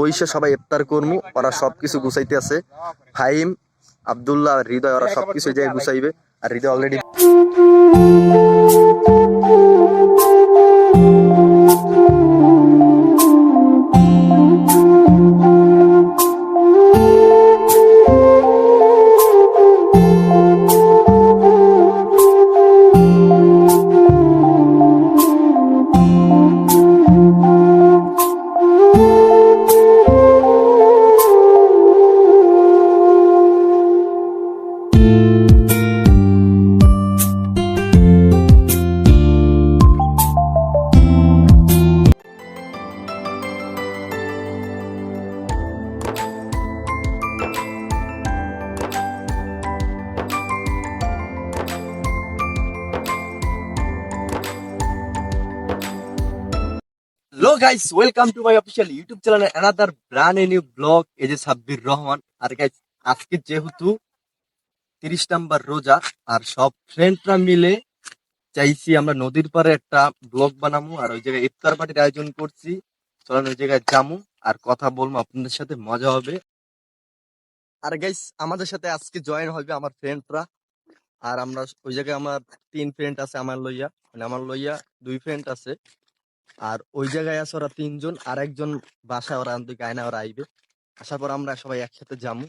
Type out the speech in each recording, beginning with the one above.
বইসে সবাই ইফতার করমু, ওরা সবকিছু গুছাইতে আছে। ফাহিম, আব্দুল্লাহ, হৃদয় ওরা সবকিছু এই জায়গায় গুছাইবে। আর Hriday already hello guys, welcome to my official YouTube channel another brand new blog. এই যে সাব্বির রহমান। আর গাইস, আজকে যেহেতু 30 নাম্বার রোজা, আর সব ফ্রেন্ডরা মিলে চাইছি আমরা নদীর পাড়ে একটা ব্লগ বানাবো, আর ওই জায়গায় ইফতার পার্টির আয়োজন করছি। চলেন ওই জায়গায় যাবো আর কথা বলবো, আপনাদের সাথে মজা হবে। আর গাইস, আমাদের সাথে আজকে জয়েন হবে আমার ফ্রেন্ডরা। আর আমরা ওই জায়গায় আমার 3 ফ্রেন্ড আছে, আমার লইয়া 2 ফ্রেন্ড আছে। আর ওই জায়গায় আছে ওরা 3 জন, আর একজন বাসায় ওরা আনতে গায়না ওরা আইবে। আসার পর আমরা সবাই একসাথে যাবো।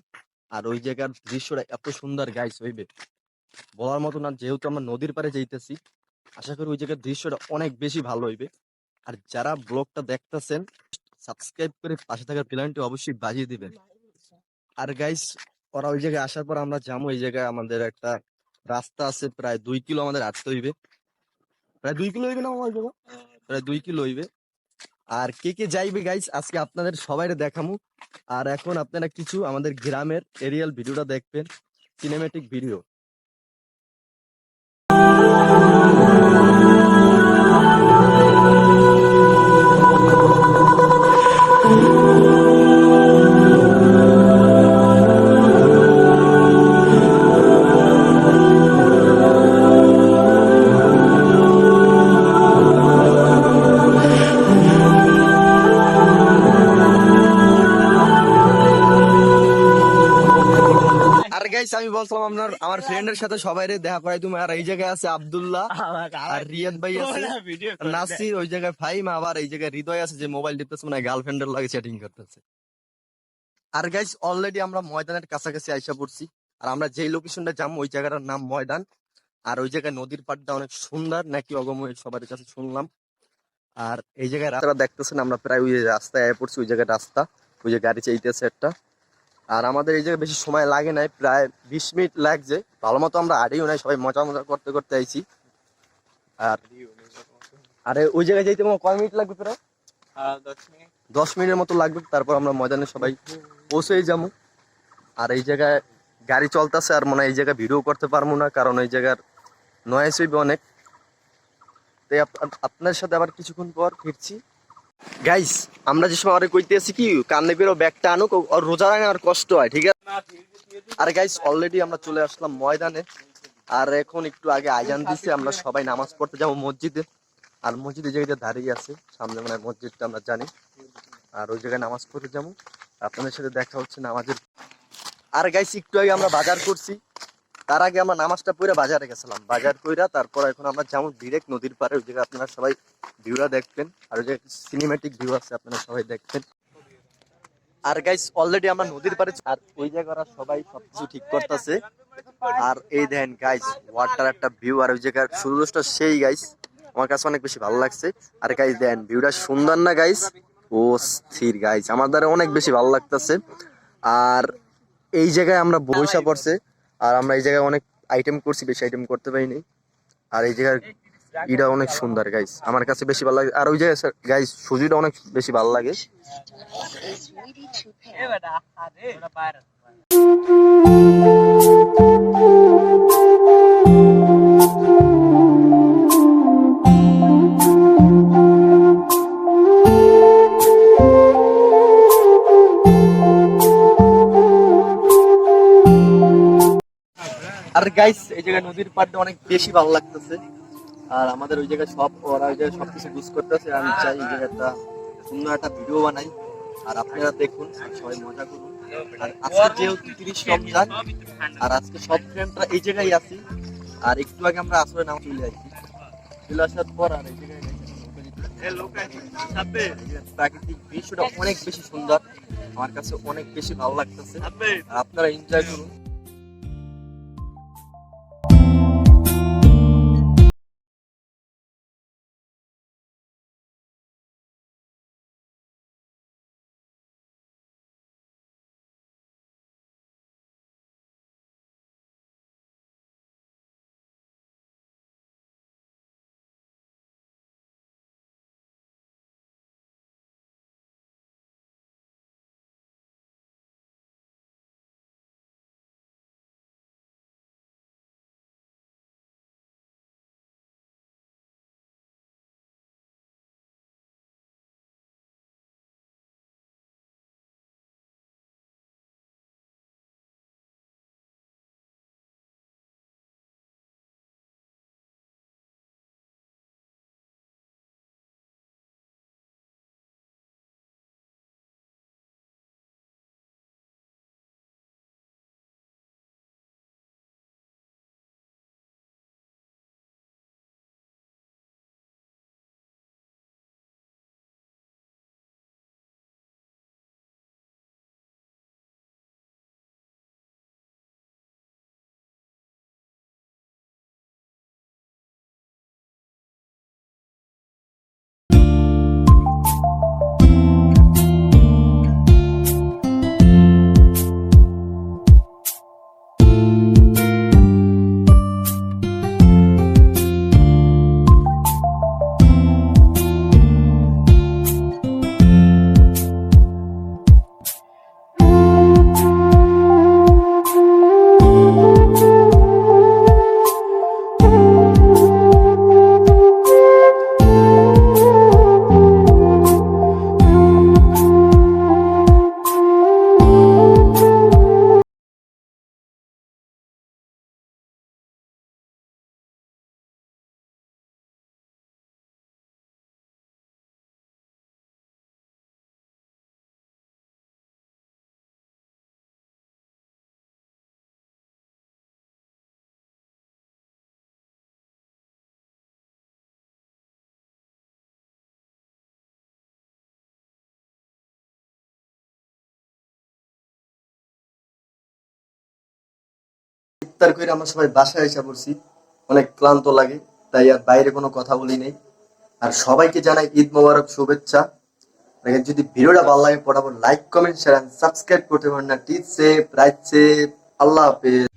আর ওই জায়গার দৃশ্যটা এত সুন্দর গাইস হইবে, বলার মতো না। যেহেতু আমরা নদীর পাড়ে যাইতেছি, আশা করি ওই জায়গার দৃশ্যটা অনেক বেশি ভালো হইবে। আর যারা ব্লগটা দেখতেছেন, সাবস্ক্রাইব করে পাশে থাকার প্ল্যানটি অবশ্যই বাজিয়ে দিবেন। আর গাইস, ওরা ওই জায়গায় আসার পর আমরা যাবো। এই জায়গায় আমাদের একটা রাস্তা আছে, প্রায় 2 কিলো আমাদের হাঁটতে হইবে। প্রায় 2 কিলো হইবে না আমার জায়গা, প্রায় 2 কিলো হইবে। আর কে কে যাইবে গাইস, আজকে আপনাদের সবাইরে দেখামু। আর এখন আপনারা কিছু আমাদের গ্রামের এরিয়াল ভিডিওটা দেখবেন, সিনেমেটিক ভিডিও। আর গাইস, আমি বলছিলাম আমার ফ্রেন্ডের সাথে সবাই দেখা করাই তুমি। আর এই জায়গায় আছে আব্দুল্লাহ, আর রিয়াদ ভাই আছে, নাসির, ওই জায়গায় ফাহিম, আবার এই জায়গায় হৃদয় আছে যে মোবাইল টিপতেছে, মানে গার্লফ্রেন্ডের লাগে চ্যাটিং করতেছে। আর গাইস, অলরেডি আমরা ময়দানের কাছাকাছি আইসা পড়ছি। আর আমরা যেই লোকেশনটা যাবো ওই জায়গাটার নাম ময়দান। আর ওই জায়গায় নদীর পাড়টা অনেক সুন্দর নাকি অগময় সবার কাছে শুনলাম। আর এই জায়গায় রাস্তাটা দেখতেছেন, আমরা প্রায় ওই রাস্তায় আয়া পড়ছি। ওই জায়গায় রাস্তা, ওই যে গাড়ি চাইতেছে একটা। আর আমাদের এই জায়গায় বেশি সময় লাগে নাই, প্রায় 20 মিনিট লাগছে। ভালো মতো আমরা আড়িও নাই, সবাই মজা মজা করতে করতে আইছি। আর আরে ওই জায়গায় যাইতে আমার কয় মিনিট লাগবে? প্রায় 10 মিনিটের মতো লাগবে। তারপর আমরা ময়দানে সবাই পৌঁছেই যাবো। আর এই জায়গায় গাড়ি চলতেছে, আর মনে হয় এই জায়গায় ভিডিও করতে পারবো না, কারণ এই জায়গার নয়েজ হইবে অনেক। তাই আপনার সাথে আবার কিছুক্ষণ পর ফিরছি। গাইস, আমরা যে সময় কইতে আছি কি কান্নে বেরো ব্যাগটা আনুক, আর রোজা রাখা আর কষ্ট হয়, ঠিক আছে। আর গাইস, অলরেডি আমরা চলে আসলাম ময়দানে। আর এখন একটু আগে আজান দিছে, আমরা সবাই নামাজ পড়তে যাবো মসজিদে। আর মসজিদ এই জায়গায় দাঁড়িয়ে আছে সামনে, মানে মসজিদটা আমরা জানি। আর ওই জায়গায় নামাজ পড়তে যাবো, আপনাদের সাথে দেখা হচ্ছে নামাজের। আর গাইস, একটু আগে আমরা বাজার করছি, তার আগে আমরা নামাজটা পড়ে বাজারে গেছিলাম। বাজার কইরা তারপর এখন আমরা যাবো ডিরেক্ট নদীর পাড়ে। ওই জায়গায় আপনারা সবাই ভিউটা দেখবেন, আর ওই জায়গায় সিনেমেটিক ভিউ আছে, আপনারা সবাই দেখবেন। আর গাইস, অলরেডি আমরা নদীর পাড়ে, আর ওই জায়গাটা সবাই সবকিছু ঠিক করতেছে। আর এই দেখেন গাইস, ওয়াটার একটা ভিউ, আর ওই জায়গার সূর্যটা সেই গাইস, আমার কাছে অনেক বেশি ভালো লাগছে। আর গাইস দেখেন ভিউটা সুন্দর না গাইস? ও স্থির গাইস, আমার দ্বারা অনেক বেশি ভালো লাগতেছে। আর এই জায়গায় আমরা বৈশা পড়ছে, আর আমরা এই জায়গায় অনেক আইটেম করছি, বেশি আইটেম করতে পারিনি। আর এই জায়গার ইটা অনেক সুন্দর গাইস, আমার কাছে বেশি ভালো লাগে। আর ওই জায়গায় গাইস সুজিটা অনেক বেশি ভালো লাগে। আর গাইস, এই জায়গায় নদীর পাড়টা অনেক বেশি ভালো লাগতেছে। আর আমাদের ওই জায়গায় ওরা ওই জায়গায় সবকিছু ইউজ করতেছে। আমি চাই এই জায়গাটা সুন্দর একটা ভিডিও বানাই। আর আপনারা দেখুন, আর সবাই মজা করুন। আর আজকে যেহেতু 30 রমজান, আর আজকে সব ফ্রেন্ডরা এই জায়গায় আছি। আর একটু আগে আমরা আসলে নাম চলে আসছি, চলে আসার পর আর এই জায়গায় প্রাকৃতিক দৃশ্যটা অনেক বেশি সুন্দর, আমার কাছে অনেক বেশি ভালো লাগতেছে। আপনারা এনজয় করুন। ইফতার করে আমরা সবাই বাসায় এসে পড়ছি, অনেক ক্লান্ত লাগে, তাই আর বাইরে কোনো কথা বলি নাই। আর সবাইকে জানাই ঈদ মোবারক শুভেচ্ছা। আর যদি ভিডিওটা ভালো লাগে, পড়াবো লাইক কমেন্ট শেয়ার সাবস্ক্রাইব করতে পারেন না। টিপ সেফ, রাইট সেফ, আল্লাহ হাফেজ।